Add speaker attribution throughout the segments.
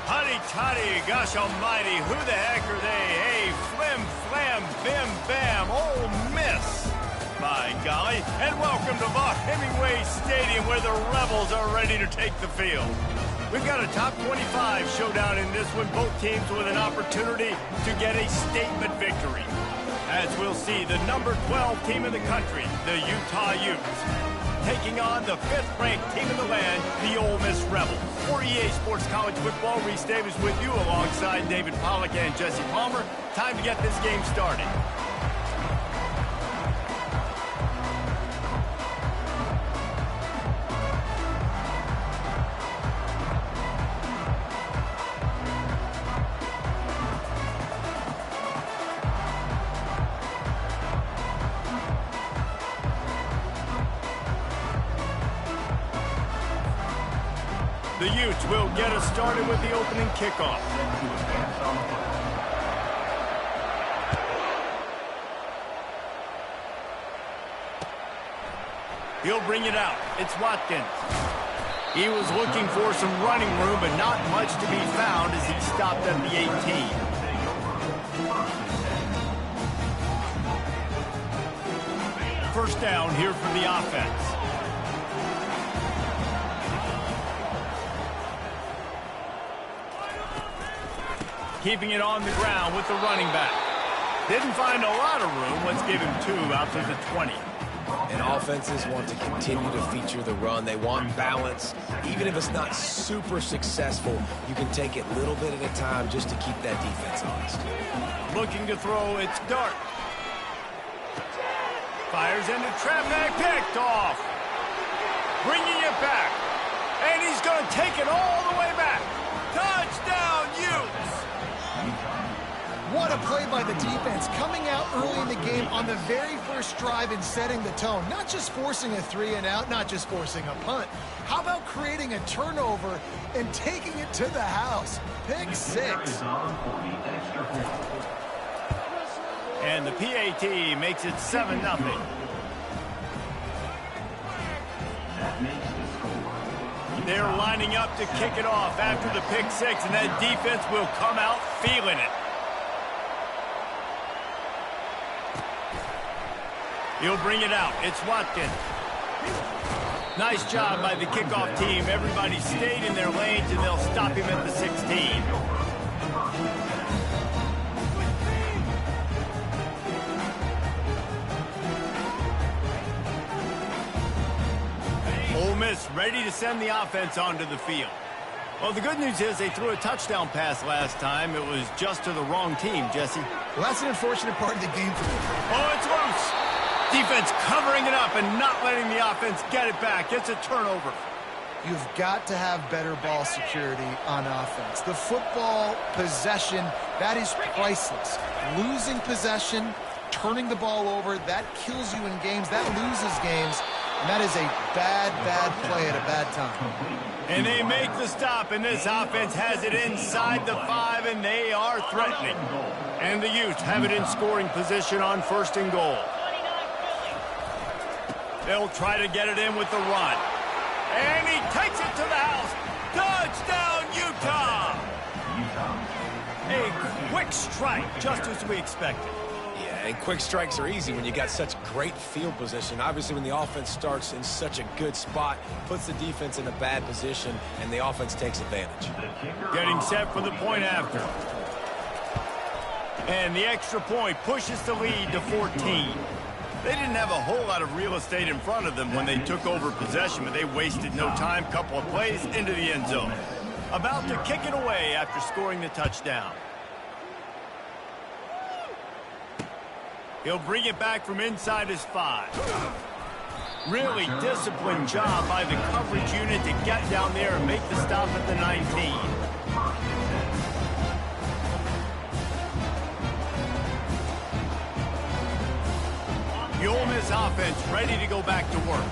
Speaker 1: Huddy toddy, gosh almighty, who the heck are they? Hey, flim, flam, bim, bam, Ole Miss. By golly, and welcome to Vaught Hemingway Stadium where the Rebels are ready to take the field. We've got a top 25 showdown in this one, both teams with an opportunity to get a statement victory. As we'll see, the number 12 team in the country, the Utah Utes, taking on the 5th-ranked team in the land, the Ole Miss Rebels. For EA Sports College Football, Reese Davis with you alongside David Pollack and Jesse Palmer. Time to get this game started. The Utes will get us started with the opening kickoff. He'll bring it out. It's Watkins. He was looking for some running room, but not much to be found as he stopped at the 18. First down here for the offense. Keeping it on the ground with the running back. Didn't find a lot of room. Let's give him 2 out to the 20.
Speaker 2: And offenses want to continue to feature the run. They want balance. Even if it's not super successful, you can take it little bit at a time just to keep that defense honest.
Speaker 1: Looking to throw, it's Dart. Fires into traffic, picked off. Bringing it back. And he's going to take it all the way back. Touchdown, Utes!
Speaker 3: What a play by the defense, coming out early in the game on the very first drive and setting the tone. Not just forcing a 3-and-out, not just forcing a punt. How about creating a turnover and taking it to the house? Pick 6.
Speaker 1: And the PAT makes it 7-0. They're lining up to kick it off after the pick 6, and that defense will come out feeling it. He'll bring it out. It's Watkins. Nice job by the kickoff team. Everybody stayed in their lanes, and they'll stop him at the 16. Ole Miss ready to send the offense onto the field. Well, the good news is they threw a touchdown pass last time. It was just to the wrong team, Jesse.
Speaker 3: Well, that's an unfortunate part of the game for them.
Speaker 1: Oh, it's loose. Defense covering it up and not letting the offense get it back. It's a turnover.
Speaker 3: You've got to have better ball security on offense. The football possession, that is priceless. Losing possession, turning the ball over, that kills you in games. That loses games. And that is a bad, bad play at a bad time.
Speaker 1: And they make the stop, and this offense has it inside the 5, and they are threatening. And the Utes have it in scoring position on 1st and goal. They'll try to get it in with the run. And he takes it to the house. Touchdown, Utah! A quick strike, just as we expected.
Speaker 2: Yeah, and quick strikes are easy when you got such great field position. Obviously, when the offense starts in such a good spot, puts the defense in a bad position, and the offense takes advantage.
Speaker 1: Getting set for the point after. And the extra point pushes the lead to 14. They didn't have a whole lot of real estate in front of them when they took over possession, but they wasted no time. Couple of plays into the end zone. About to kick it away after scoring the touchdown. He'll bring it back from inside his 5. Really disciplined job by the coverage unit to get down there and make the stop at the 19. The Ole Miss offense ready to go back to work.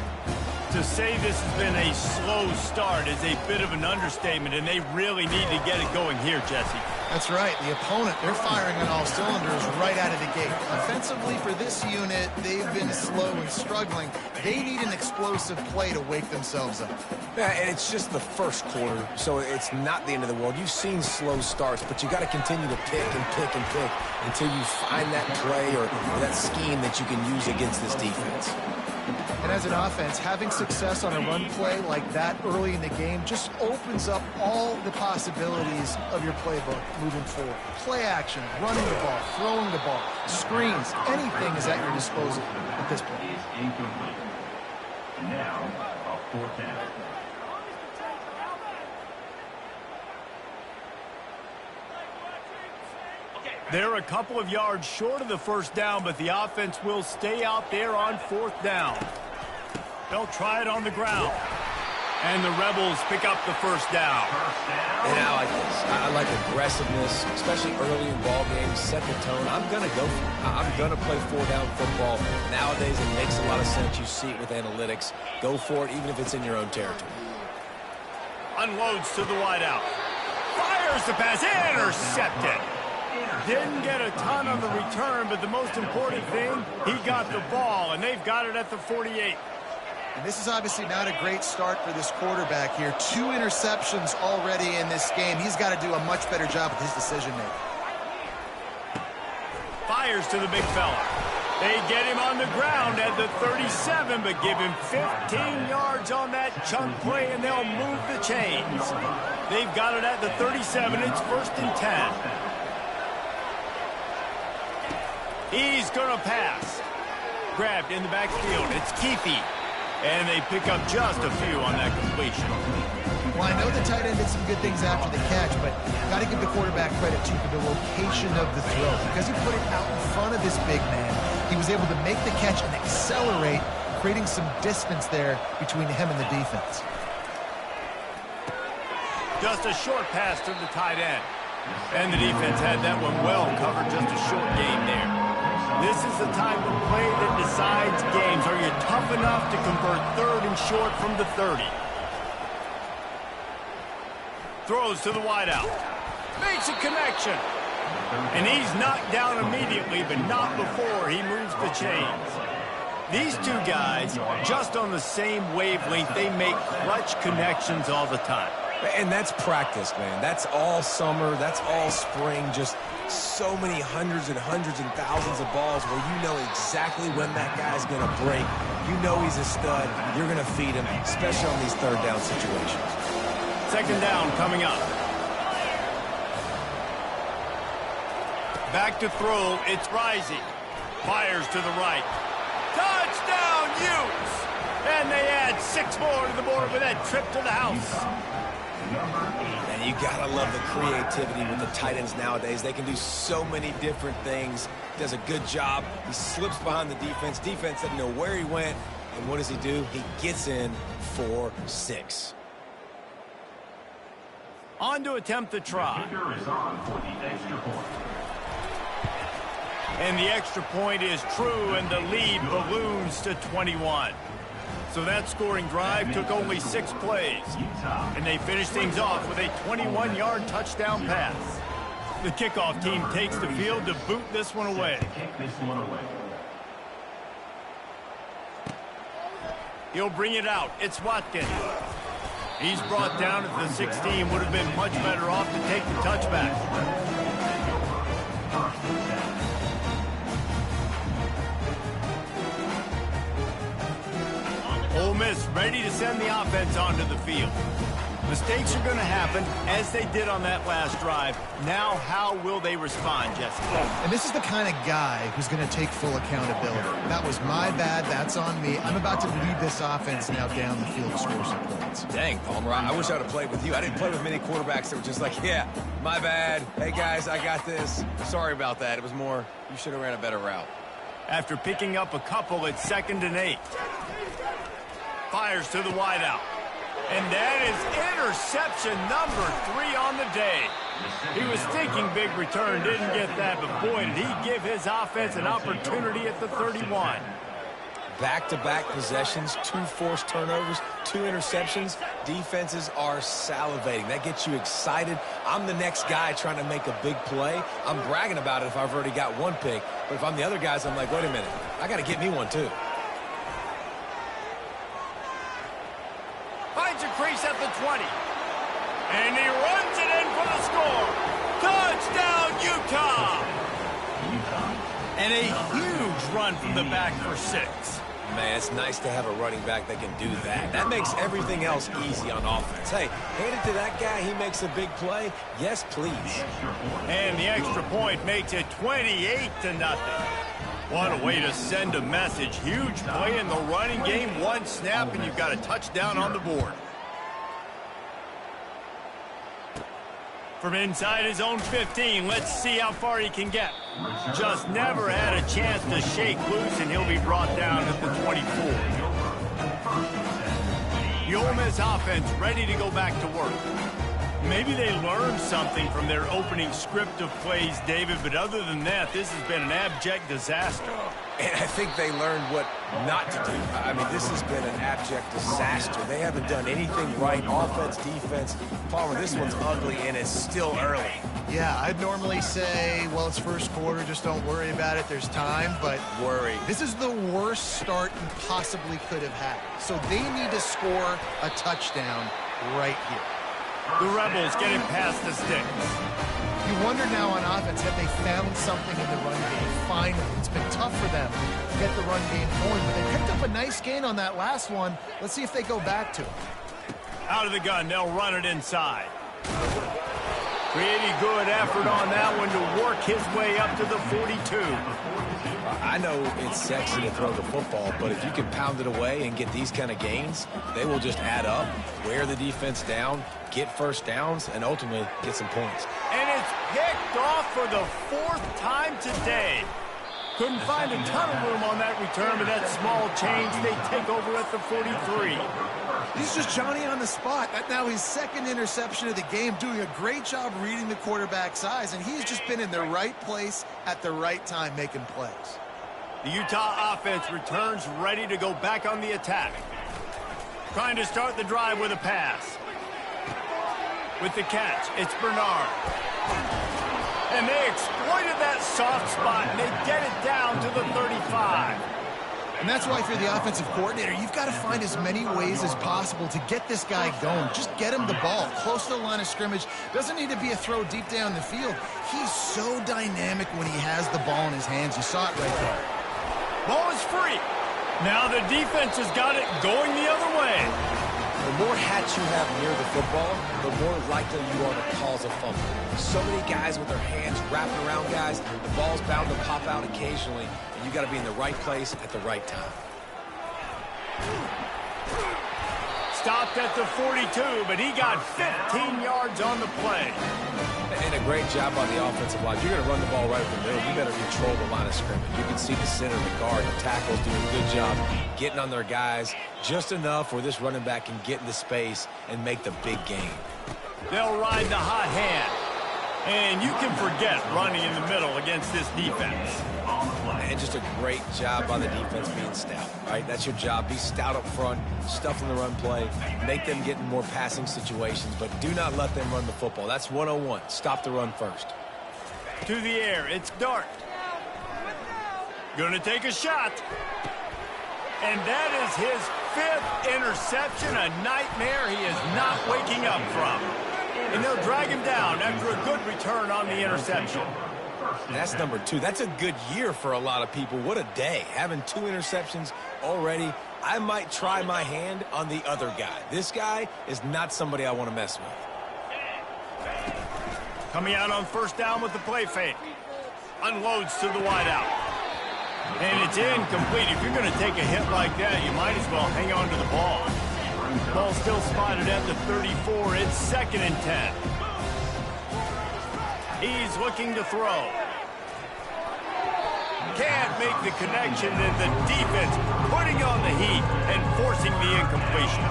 Speaker 1: To say this has been a slow start is a bit of an understatement, and they really need to get it going here, Jesse.
Speaker 3: That's right. The opponent, they're firing on all cylinders right out of the gate. Offensively, for this unit, they've been slow and struggling. They need an explosive play to wake themselves up.
Speaker 2: Yeah, and it's just the first quarter, so it's not the end of the world. You've seen slow starts, but you got to continue to pick and pick and pick until you find that play or that scheme that you can use against this defense.
Speaker 3: And as an offense, having success on a run play like that early in the game just opens up all the possibilities of your playbook moving forward. Play action, running the ball, throwing the ball, screens, anything is at your disposal at this point.
Speaker 4: Now, a 4th down.
Speaker 1: They're a couple of yards short of the first down, but the offense will stay out there on 4th down. They'll try it on the ground. And the Rebels pick up the first down.
Speaker 2: And I like this. I like aggressiveness, especially early in ball games. Set the tone. I'm going to go for it. I'm going to play 4-down football. Nowadays, it makes a lot of sense. You see it with analytics. Go for it, even if it's in your own territory.
Speaker 1: Unloads to the wideout. Fires the pass. Intercepted. Didn't get a ton on the return, but the most important thing, he got the ball, and they've got it at the 48.
Speaker 3: And this is obviously not a great start for this quarterback here. 2 interceptions already in this game. He's got to do a much better job with his decision-making.
Speaker 1: Fires to the big fella. They get him on the ground at the 37, but give him 15 yards on that chunk play, and they'll move the chains. They've got it at the 37. It's 1st and 10. He's going to pass. Grabbed in the backfield. It's Keefe. And they pick up just a few on that completion.
Speaker 3: Well, I know the tight end did some good things after the catch, but got to give the quarterback credit, too, for the location of the throw. Because he put it out in front of this big man, he was able to make the catch and accelerate, creating some distance there between him and the defense.
Speaker 1: Just a short pass to the tight end. And the defense had that one well covered, just a short gain there. This is the type of play that decides games. Are you tough enough to convert 3rd and short from the 30? Throws to the wideout. Makes a connection. And he's knocked down immediately, but not before he moves the chains. These two guys, just on the same wavelength, they make clutch connections all the time.
Speaker 2: And that's practice, man. That's all summer. That's all spring. Just so many hundreds and thousands of balls where you know exactly when that guy's going to break. You know he's a stud. You're going to feed him, especially on these 3rd down situations.
Speaker 1: 2nd down coming up. Back to throw. It's Rising. Fires to the right. Touchdown, Utes! And they add 6 more to the board with that trip to the house.
Speaker 2: And you gotta love the creativity with the tight ends nowadays. They can do so many different things. Does a good job. He slips behind the defense. Defense doesn't know where he went. And what does he do? He gets in for 6.
Speaker 1: On to attempt the try. And the extra point is true, and the lead balloons to 21. So that scoring drive took only 6 plays. And they finished things off with a 21-yard touchdown pass. The kickoff team takes the field to boot this one away. He'll bring it out. It's Watkins. He's brought down at the 16. Would have been much better off to take the touchback. Ole Miss ready to send the offense onto the field. Mistakes are going to happen, as they did on that last drive. Now, how will they respond, Jesse?
Speaker 3: And this is the kind of guy who's going to take full accountability. That was my bad. That's on me. I'm about to lead this offense now down the field to score some points.
Speaker 2: Dang, Palmer, I wish I would have played with you. I didn't play with many quarterbacks that were just like, yeah, my bad. Hey, guys, I got this. Sorry about that. It was more, you should have ran a better route.
Speaker 1: After picking up a couple, it's 2nd and 8. Fires to the wideout. And that is interception number 3 on the day. He was thinking big return, didn't get that, but boy, did he give his offense an opportunity at the 31.
Speaker 2: back-to-back possessions, 2 forced turnovers, 2 interceptions. Defenses are salivating. That gets you excited. I'm the next guy trying to make a big play. I'm bragging about it if I've already got 1 pick. But if I'm the other guys, I'm like, wait a minute. I got to get me one, too.
Speaker 1: Finds a crease at the 20. And he runs it in for the score. Touchdown, Utah! And a huge run from the back for 6.
Speaker 2: Man, it's nice to have a running back that can do that. That makes everything else easy on offense. Hey, hand it to that guy. He makes a big play. Yes, please.
Speaker 1: And the extra point makes it 28-0. What a way to send a message. Huge play in the running game. 1 snap, and you've got a touchdown on the board. From inside his own 15, let's see how far he can get. Just never had a chance to shake loose, and he'll be brought down at the 24. The Ole Miss offense ready to go back to work. Maybe they learned something from their opening script of plays, David, but other than that, this has been an abject disaster.
Speaker 2: And I think they learned what not to do. I mean, this has been an abject disaster. They haven't done anything right, offense, defense. Palmer, this one's ugly, and it's still early.
Speaker 3: Yeah, I'd normally say, well, it's first quarter, just don't worry about it, there's time, but
Speaker 2: Worry.
Speaker 3: this is the worst start you possibly could have had. So they need to score a touchdown right here.
Speaker 1: The Rebels getting past the sticks.
Speaker 3: You wonder now on offense, have they found something in the run game? Finally, it's been tough for them to get the run game going, but they picked up a nice gain on that last one. Let's see if they go back to it.
Speaker 1: Out of the gun, they'll run it inside. Pretty good effort on that one to work his way up to the 42.
Speaker 2: I know it's sexy to throw the football, but if you can pound it away and get these kind of gains, they will just add up, wear the defense down, get first downs, and ultimately get some points.
Speaker 1: And it's picked off for the 4th time today. Couldn't find a ton of room on that return, but that small change, they take over at the 43.
Speaker 3: He's just Johnny on the spot. That's now his 2nd interception of the game, doing a great job reading the quarterback's eyes, and he's just been in the right place at the right time making plays.
Speaker 1: The Utah offense returns ready to go back on the attack. Trying to start the drive with a pass. With the catch, it's Bernard. And they exploited that soft spot, and they get it down to the 35.
Speaker 3: And that's why if you're the offensive coordinator, you've got to find as many ways as possible to get this guy going. Just get him the ball close to the line of scrimmage. Doesn't need to be a throw deep down the field. He's so dynamic when he has the ball in his hands. You saw it right there.
Speaker 1: Ball is free. Now the defense has got it going the other way.
Speaker 2: The more hats you have near the football, the more likely you are to cause a fumble. So many guys with their hands wrapping around guys, the ball's bound to pop out occasionally, and you got to be in the right place at the right time.
Speaker 1: Stopped at the 42, but he got 15 yards on the play.
Speaker 2: And a great job on the offensive line. If you're going to run the ball right up the middle, you better control the line of scrimmage. You can see the center, the guard, the tackles doing a good job getting on their guys just enough where this running back can get into space and make the big game.
Speaker 1: They'll ride the hot hand. And you can forget running in the middle against this defense.
Speaker 2: And just a great job by the defense being stout, right? That's your job. Be stout up front, stuff in the run play, make them get in more passing situations, but do not let them run the football. That's 101. Stop the run first.
Speaker 1: To the air, it's Dart. Gonna take a shot. And that is his 5th interception, a nightmare he is not waking up from. And they'll drag him down after a good return on the interception.
Speaker 2: That's number 2. That's a good year for a lot of people. What a day. Having 2 interceptions already. I might try my hand on the other guy. This guy is not somebody I want to mess with.
Speaker 1: Coming out on first down with the play fake. Unloads to the wideout. And it's incomplete. If you're going to take a hit like that, you might as well hang on to the ball. Ball still spotted at the 34. It's 2nd and 10. He's looking to throw. Can't make the connection, and the defense putting on the heat and forcing the incompletion.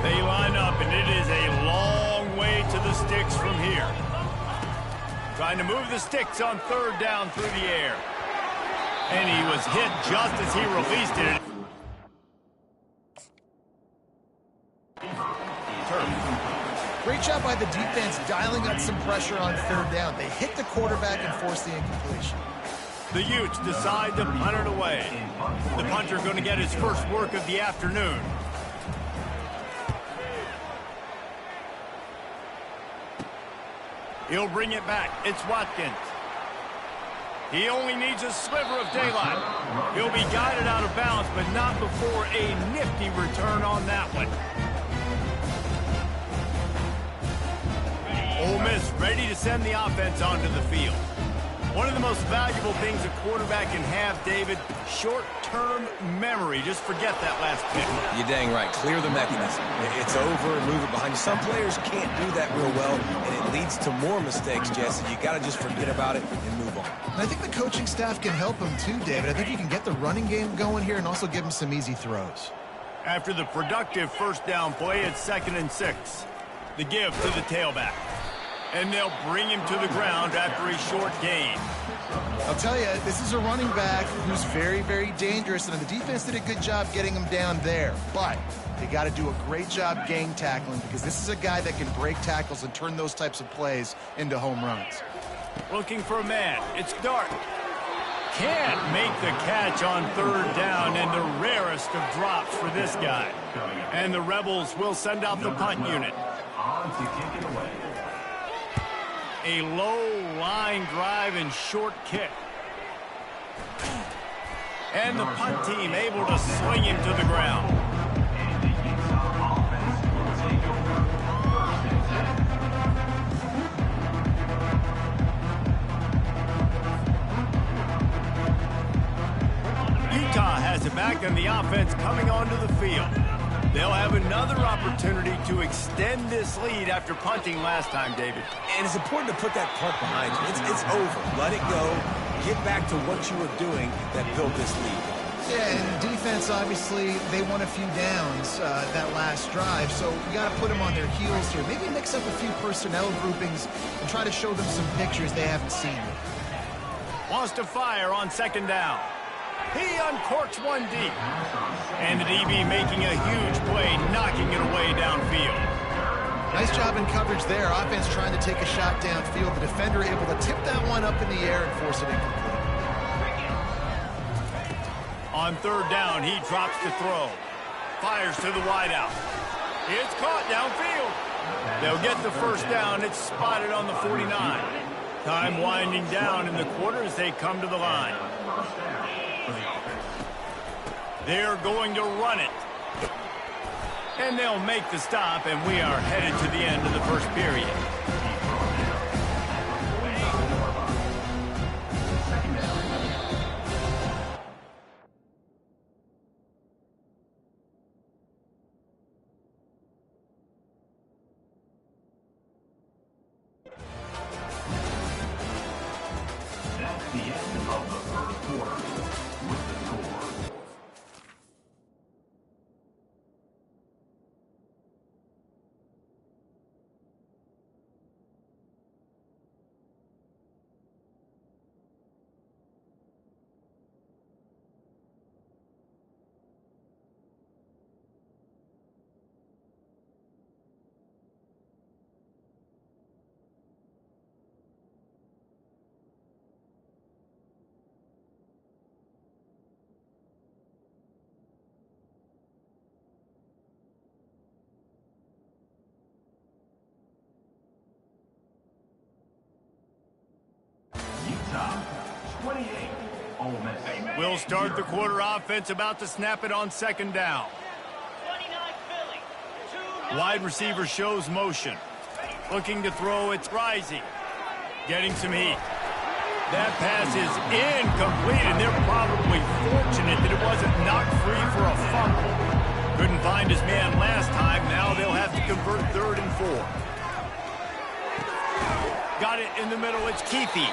Speaker 1: They line up, and it is a long way to the sticks from here. Trying to move the sticks on 3rd down through the air. And he was hit just as he released it.
Speaker 3: Great job by the defense dialing up some pressure on third down. They hit the quarterback and forced the incompletion.
Speaker 1: The Utes decide to punt it away. The punter going to get his first work of the afternoon. He'll bring it back. It's Watkins. He only needs a sliver of daylight. He'll be guided out of bounds, but not before a nifty return on that one. Ole Miss ready to send the offense onto the field. One of the most valuable things a quarterback can have, David, short-term memory. Just forget that last pick.
Speaker 2: You're dang right. Clear the mechanism. It's over, move it behind you. Some players can't do that real well, and it leads to more mistakes, Jesse. You got to just forget about it and move on.
Speaker 3: And I think the coaching staff can help him too, David. I think you can get the running game going here and also give him some easy throws.
Speaker 1: After the productive first down play, it's 2nd and 6. The give to the tailback. And they'll bring him to the ground after a short gain.
Speaker 3: I'll tell you, this is a running back who's very, very dangerous, and the defense did a good job getting him down there. But they got to do a great job gang tackling because this is a guy that can break tackles and turn those types of plays into home runs.
Speaker 1: Looking for a man. It's Dart. Can't make the catch on third down, and the rarest of drops for this guy. And the Rebels will send out the punt unit.
Speaker 4: On to kick it away.
Speaker 1: A low line drive and short kick. And the punt team able to swing him to the ground.
Speaker 4: And the Utah offense will take over 1st and 10.
Speaker 1: Utah has it back, and the offense coming onto the field. They'll have another opportunity to extend this lead after punting last time, David.
Speaker 2: And it's important to put that punt behind you. It's over. Let it go. Get back to what you were doing that built this lead.
Speaker 3: Yeah, and defense, obviously, they won a few downs that last drive, so you got to put them on their heels here. Maybe mix up a few personnel groupings and try to show them some pictures they haven't seen yet.
Speaker 1: Wants to fire on 2nd down. He uncorks one deep. And the DB making a huge play, knocking it away downfield.
Speaker 3: Nice job in coverage there. Offense trying to take a shot downfield. The defender able to tip that one up in the air and force it incomplete.
Speaker 1: On 3rd down, he drops to throw. Fires to the wideout. It's caught downfield. They'll get the first down. It's spotted on the 49. Time winding down in the quarter as they come to the line. They're going to run it. And they'll make the stop, and we are headed to the end of the first period.
Speaker 4: That's the end of the 1st quarter with the score. Utah 28, Ole Miss.
Speaker 1: We'll start the quarter. Offense about to snap it on 2nd down. Wide receiver shows motion. Looking to throw, it's Rising. Getting some heat. That pass is incomplete, and they're probably fortunate that it wasn't knocked free for a fumble. Couldn't find his man last time. Now they'll have to convert 3rd and 4. Got it in the middle. It's Keefe.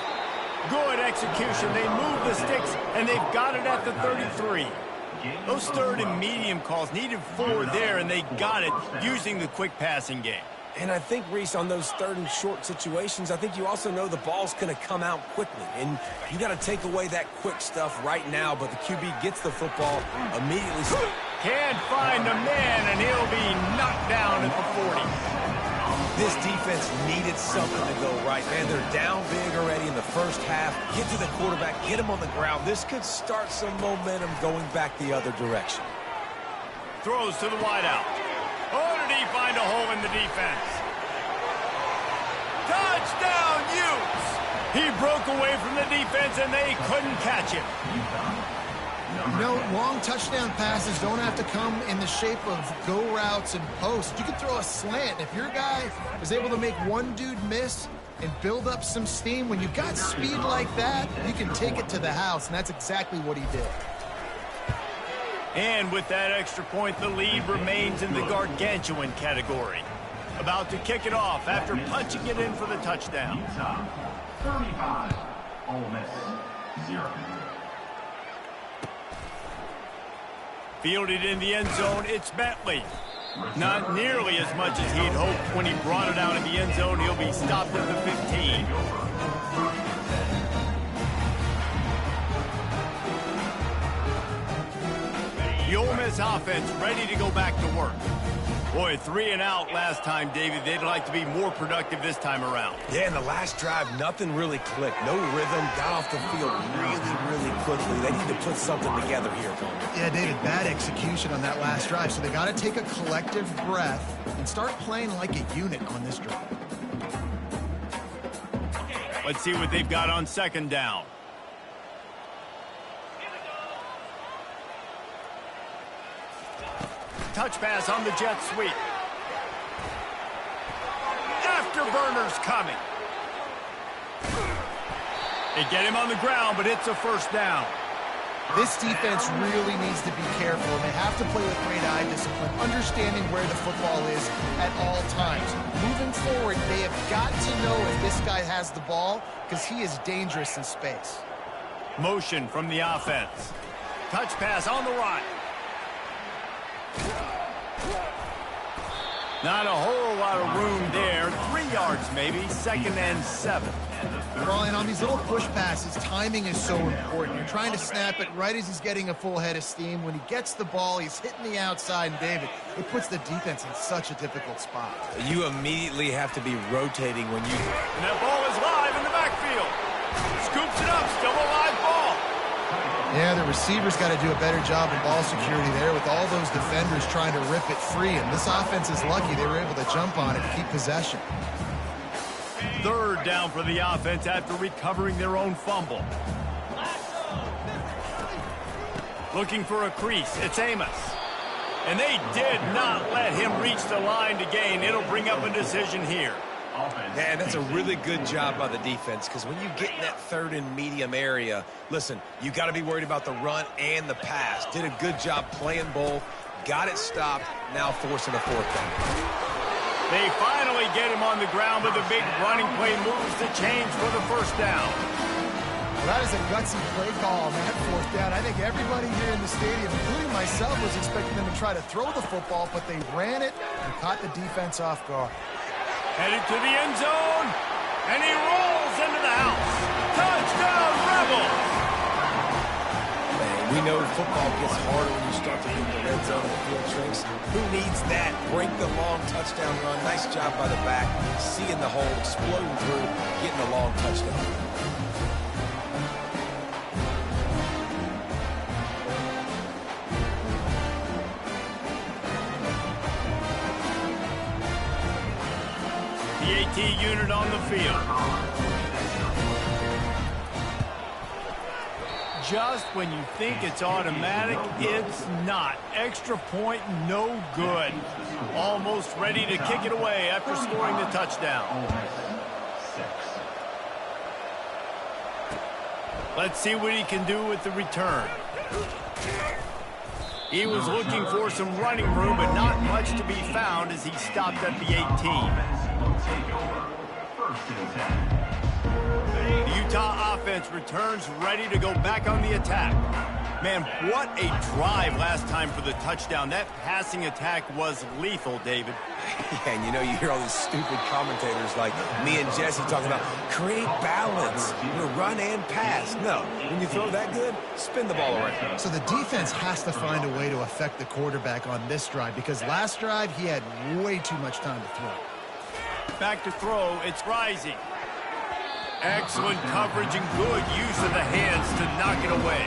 Speaker 1: Good execution. They move the sticks, and they've got it at the 33. Those 3rd and medium calls needed 4 there, and they got it using the quick passing game.
Speaker 2: And I think, Reese, on those 3rd and short situations, I think you also know the ball's going to come out quickly. And you got to take away that quick stuff right now, but the QB gets the football immediately.
Speaker 1: Can't find the man, and he'll be knocked down at the 40.
Speaker 2: This defense needed something to go right, man. They're down big already in the first half. Get to the quarterback, get him on the ground. This could start some momentum going back the other direction.
Speaker 1: Throws to the wideout. Oh, did he find a hole in the defense? Touchdown, Utes! He broke away from the defense, and they couldn't catch him.
Speaker 3: You know, long touchdown passes don't have to come in the shape of go routes and posts. You can throw a slant. If your guy is able to make one dude miss and build up some steam, when you've got speed like that, you can take it to the house, and that's exactly what he did.
Speaker 1: And with that extra point, the lead remains in the gargantuan category. About to kick it off after punching it in for the touchdown.
Speaker 4: Utah, 35. Ole Miss, 0.
Speaker 1: Fielded in the end zone, it's Bentley. Not nearly as much as he'd hoped when he brought it out in the end zone. He'll be stopped at the 15. The Ole Miss offense ready to go back to work. Boy, 3 and out last time, David. They'd like to be more productive this time around.
Speaker 2: Yeah, in the last drive, nothing really clicked. No rhythm, got off the field really quickly. They need to put something together here, Coleman.
Speaker 3: Yeah, David, bad execution on that last drive, so they got to take a collective breath and start playing like a unit on this drive.
Speaker 1: Let's see what they've got on second down. Touch pass on the jet sweep. Afterburners coming. They get him on the ground, but it's a first down.
Speaker 3: This defense really needs to be careful, and they have to play with great eye discipline, understanding where the football is at all times. Moving forward, they have got to know if this guy has the ball, because he is dangerous in space.
Speaker 1: Motion from the offense. Touch pass on the right. Not a whole lot of room there. 3 yards maybe, 2nd and 7.
Speaker 3: Well, and on these little push passes, timing is so important. You're trying to snap it right as he's getting a full head of steam. When he gets the ball, he's hitting the outside, and David, it puts the defense in such a difficult spot.
Speaker 2: You immediately have to be rotating when you...
Speaker 1: And that ball is live in the backfield. Scoops it up, still a live ball.
Speaker 3: Yeah, the receivers got to do a better job of ball security there with all those defenders trying to rip it free. And this offense is lucky they were able to jump on it and keep possession.
Speaker 1: 3rd down for the offense after recovering their own fumble. Looking for a crease. It's Amos. And they did not let him reach the line to gain. It'll bring up a decision here.
Speaker 2: Man, that's a really good job by the defense, because when you get in that 3rd and medium area, listen, you got to be worried about the run and the pass. Did a good job playing both, got it stopped, now forcing a 4th down.
Speaker 1: They finally get him on the ground, but the big running play moves the change for the first down.
Speaker 3: Well, that is a gutsy play call on that 4th down. I think everybody here in the stadium, including myself, was expecting them to try to throw the football, but they ran it and caught the defense off guard.
Speaker 1: Headed to the end zone, and he rolls into the house. Touchdown, Rebels!
Speaker 2: Man, we know football gets harder when you start to get in the red zone and the field shrinks. Who needs that? Break the long touchdown run. Nice job by the back. Seeing the hole, exploding through, getting a long touchdown.
Speaker 1: The AT unit on the field. Just when you think it's automatic, it's not. Extra point, no good. Almost ready to kick it away after scoring the touchdown. Let's see what he can do with the return. He was looking for some running room, but not much to be found as he stopped at the 18. The Utah offense returns ready to go back on the attack. Man, what a drive last time for the touchdown. That passing attack was lethal, David.
Speaker 2: Yeah, and you know, you hear all these stupid commentators like me and Jesse talking about create balance, run and pass. No, when you throw that good, spin the ball around.
Speaker 3: So the defense has to find a way to affect the quarterback on this drive, because last drive he had way too much time to throw.
Speaker 1: Back to throw, it's Rising. Excellent coverage and good use of the hands to knock it away.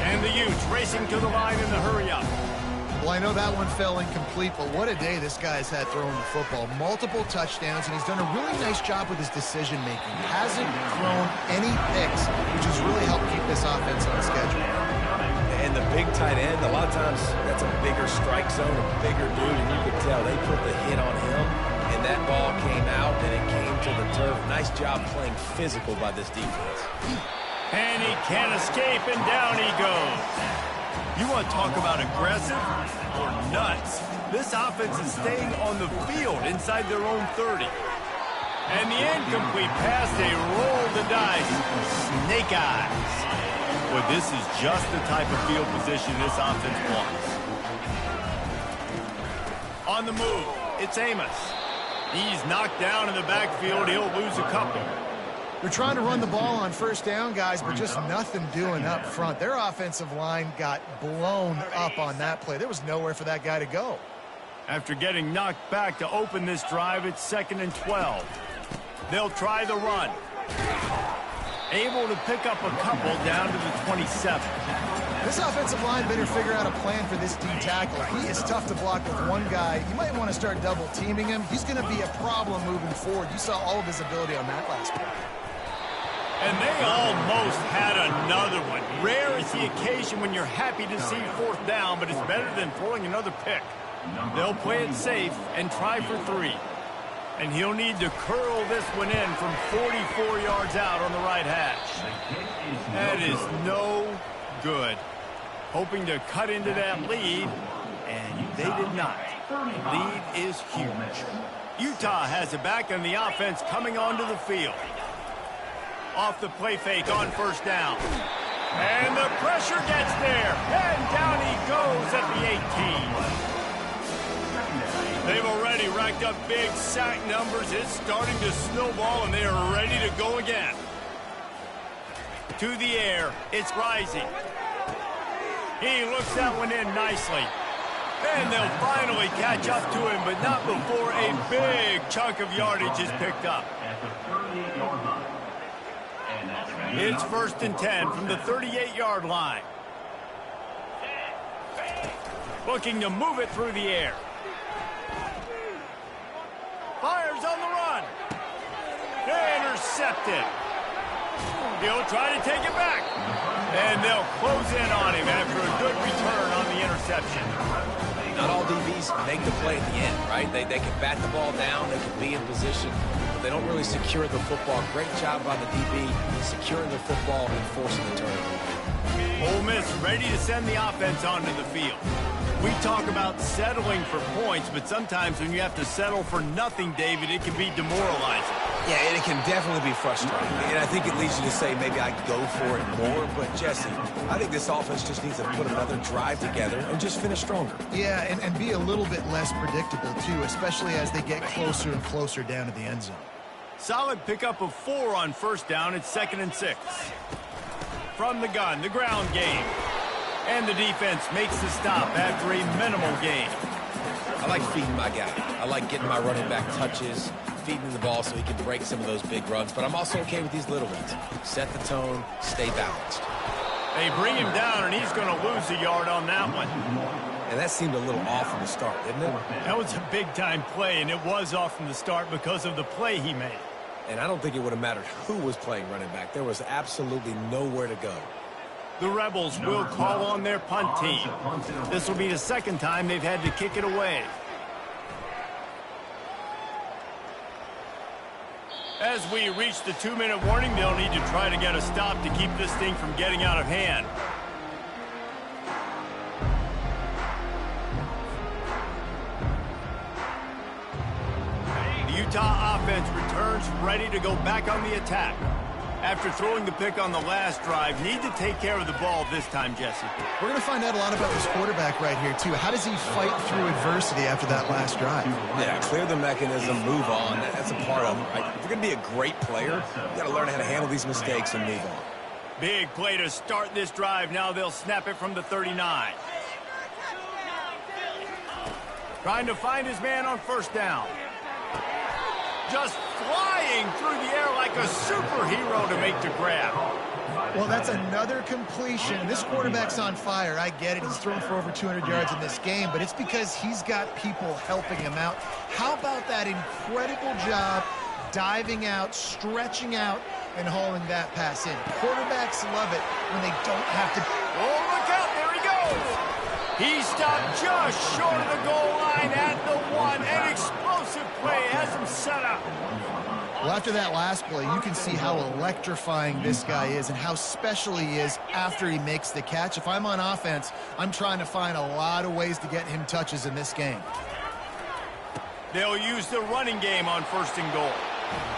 Speaker 1: And the Utes racing to the line in the hurry-up.
Speaker 3: Well, I know that one fell incomplete, but what a day this guy's had throwing the football. Multiple touchdowns, and he's done a really nice job with his decision-making. Hasn't thrown any picks, which has really helped keep this offense on schedule.
Speaker 2: And the big tight end, a lot of times that's a bigger strike zone, a bigger dude, and you could tell they put the hit on him, and that ball came out, and it came to the turf. Nice job playing physical by this defense.
Speaker 1: And he can't escape, and down he goes. You want to talk about aggressive or nuts? This offense is staying on the field inside their own 30. And the incomplete pass, they roll the dice. Snake eyes. Boy, this is just the type of field position this offense wants. On the move, it's Amos. He's knocked down in the backfield. He'll lose a couple.
Speaker 3: They're trying to run the ball on first down, guys, but just nothing doing up front. Their offensive line got blown up on that play. There was nowhere for that guy to go.
Speaker 1: After getting knocked back to open this drive, it's 2nd and 12. They'll try the run. Able to pick up a couple down to the 27.
Speaker 3: This offensive line better figure out a plan for this D tackle. He is tough to block with one guy. You might want to start double teaming him. He's going to be a problem moving forward. You saw all of his ability on that last play.
Speaker 1: And they almost had another one. Rare is the occasion when you're happy to see 4th down, but it's better than throwing another pick. They'll play it safe and try for 3. And he'll need to curl this one in from 44 yards out on the right hash. That is no good. Hoping to cut into that lead, and they did not. Lead is huge. Utah has it back on the offense coming onto the field. Off the play fake on first down. And the pressure gets there. And down he goes at the 18. They've already racked up big sack numbers. It's starting to snowball, and they are ready to go again. To the air, it's Rising. He looks that one in nicely. And they'll finally catch up to him, but not before a big chunk of yardage is picked up. It's 1st and 10 from the 38-yard line. Looking to move it through the air. Fires on the run. Intercepted. He'll try to take it back. And they'll close in on him after a good return on the interception.
Speaker 2: Not all DBs make the play at the end, right? They can bat the ball down, they can be in position, but they don't really secure the football. Great job by the DB securing the football and forcing the turnover.
Speaker 1: Ole Miss ready to send the offense onto the field. We talk about settling for points, but sometimes when you have to settle for nothing, David, it can be demoralizing.
Speaker 2: Yeah, and it can definitely be frustrating. And I think it leads you to say maybe I go for it more. But, Jesse, I think this offense just needs to put another drive together and just finish stronger.
Speaker 3: Yeah, and be a little bit less predictable, too, especially as they get closer and closer down to the end zone.
Speaker 1: Solid pickup of 4 on first down. It's 2nd and 6. From the gun, the ground game. And the defense makes the stop after a minimal gain.
Speaker 2: I like feeding my guy. I like getting my running back touches, feeding the ball so he can break some of those big runs. But I'm also okay with these little ones. Set the tone, stay balanced.
Speaker 1: They bring him down, and he's going to lose a yard on that one.
Speaker 2: And that seemed a little off from the start, didn't it?
Speaker 1: That was a big-time play, and it was off from the start because of the play he made.
Speaker 2: And I don't think it would have mattered who was playing running back. There was absolutely nowhere to go.
Speaker 1: The Rebels will call on their punt team. This will be the 2nd time they've had to kick it away. As we reach the 2-minute warning, they'll need to try to get a stop to keep this thing from getting out of hand. The Utah offense returns ready to go back on the attack. After throwing the pick on the last drive, need to take care of the ball this time, Jesse.
Speaker 3: We're going to find out a lot about this quarterback right here, too. How does he fight through adversity after that last drive?
Speaker 2: Yeah, clear the mechanism, move on. That's a part of it, right? If you're going to be a great player, you got to learn how to handle these mistakes and move on.
Speaker 1: Big play to start this drive. Now they'll snap it from the 39. Trying to find his man on first down. just flying through the air like a superhero to make the grab.
Speaker 3: Well, that's another completion. This quarterback's on fire. I get it. He's thrown for over 200 yards in this game, but it's because he's got people helping him out. How about that incredible job diving out, stretching out, and hauling that pass in? Quarterbacks love it when they don't have to.
Speaker 1: Oh, look out. There he goes. He stopped just short of the goal line at the 1. An explosive play has him set up.
Speaker 3: Well, after that last play, you can see how electrifying this guy is and how special he is after he makes the catch. If I'm on offense, I'm trying to find a lot of ways to get him touches in this game.
Speaker 1: They'll use the running game on 1st and goal.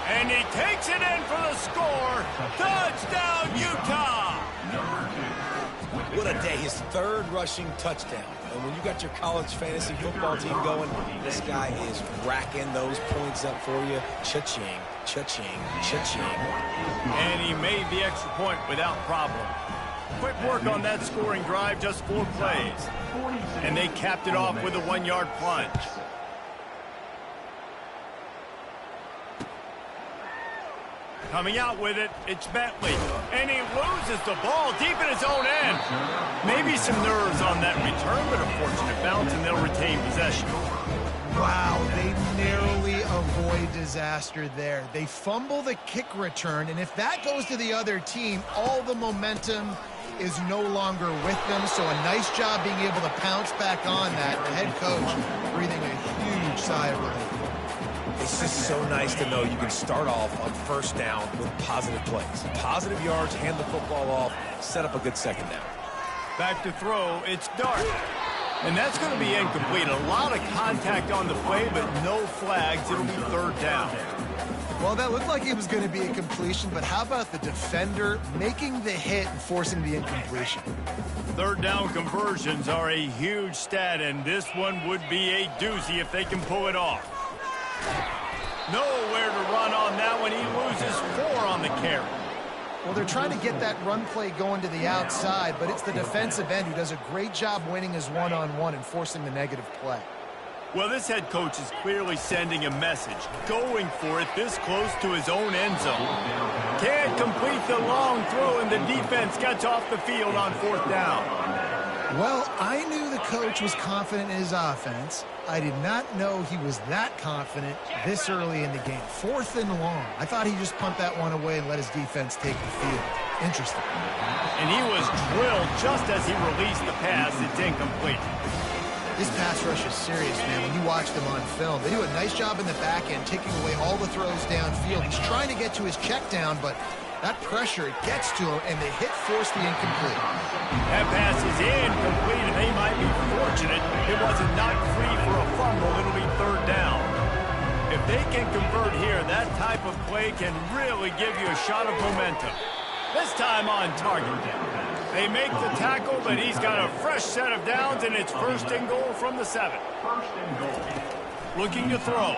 Speaker 1: And he takes it in for the score. Touchdown, Utah!
Speaker 2: What a day. His 3rd rushing touchdown. And when you got your college fantasy football team going, this guy is racking those points up for you. Cha-ching, cha-ching, cha-ching.
Speaker 1: And he made the extra point without problem. Quick work on that scoring drive, just 4 plays. And they capped it off with a 1-yard plunge. Coming out with it, it's Bentley. And he loses the ball deep in his own end. Maybe some nerves on that return, but a fortunate bounce, and they'll retain possession.
Speaker 3: Wow, they narrowly avoid disaster there. They fumble the kick return, and if that goes to the other team, all the momentum is no longer with them. So a nice job being able to pounce back on that. The head coach breathing a huge sigh of relief.
Speaker 2: It's just so nice to know you can start off on 1st down with positive plays. Positive yards, hand the football off, set up a good 2nd down.
Speaker 1: Back to throw, it's Dart. And that's going to be incomplete. A lot of contact on the play, but no flags. It'll be 3rd down.
Speaker 3: Well, that looked like it was going to be a completion, but how about the defender making the hit and forcing the incompletion?
Speaker 1: 3rd down conversions are a huge stat, and this one would be a doozy if they can pull it off. Nowhere to run on that one. He loses 4 on the carry.
Speaker 3: Well, they're trying to get that run play going to the outside, but it's the defensive end who does a great job winning his one-on-one and forcing the negative play.
Speaker 1: Well, this head coach is clearly sending a message, going for it this close to his own end zone. Can't complete the long throw, and the defense gets off the field on 4th down.
Speaker 3: Well, I knew the coach was confident in his offense. I did not know he was that confident this early in the game. 4th and long. I thought he just pumped that one away and let his defense take the field. Interesting.
Speaker 1: And he was drilled just as he released the pass. It's incomplete.
Speaker 3: This pass rush is serious, man. When you watch them on film, they do a nice job in the back end, taking away all the throws downfield. He's trying to get to his check down, but that pressure, it gets to him, and the hit forced the incomplete.
Speaker 1: That pass is incomplete, and they might be fortunate it wasn't knocked free for a fumble. It'll be 3rd down. If they can convert here, that type of play can really give you a shot of momentum. This time on target. They make the tackle, but he's got a fresh set of downs, and it's 1st and goal from the 7. Looking to throw.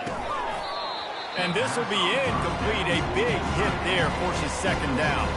Speaker 1: And this will be incomplete. A big hit there forces 2nd down.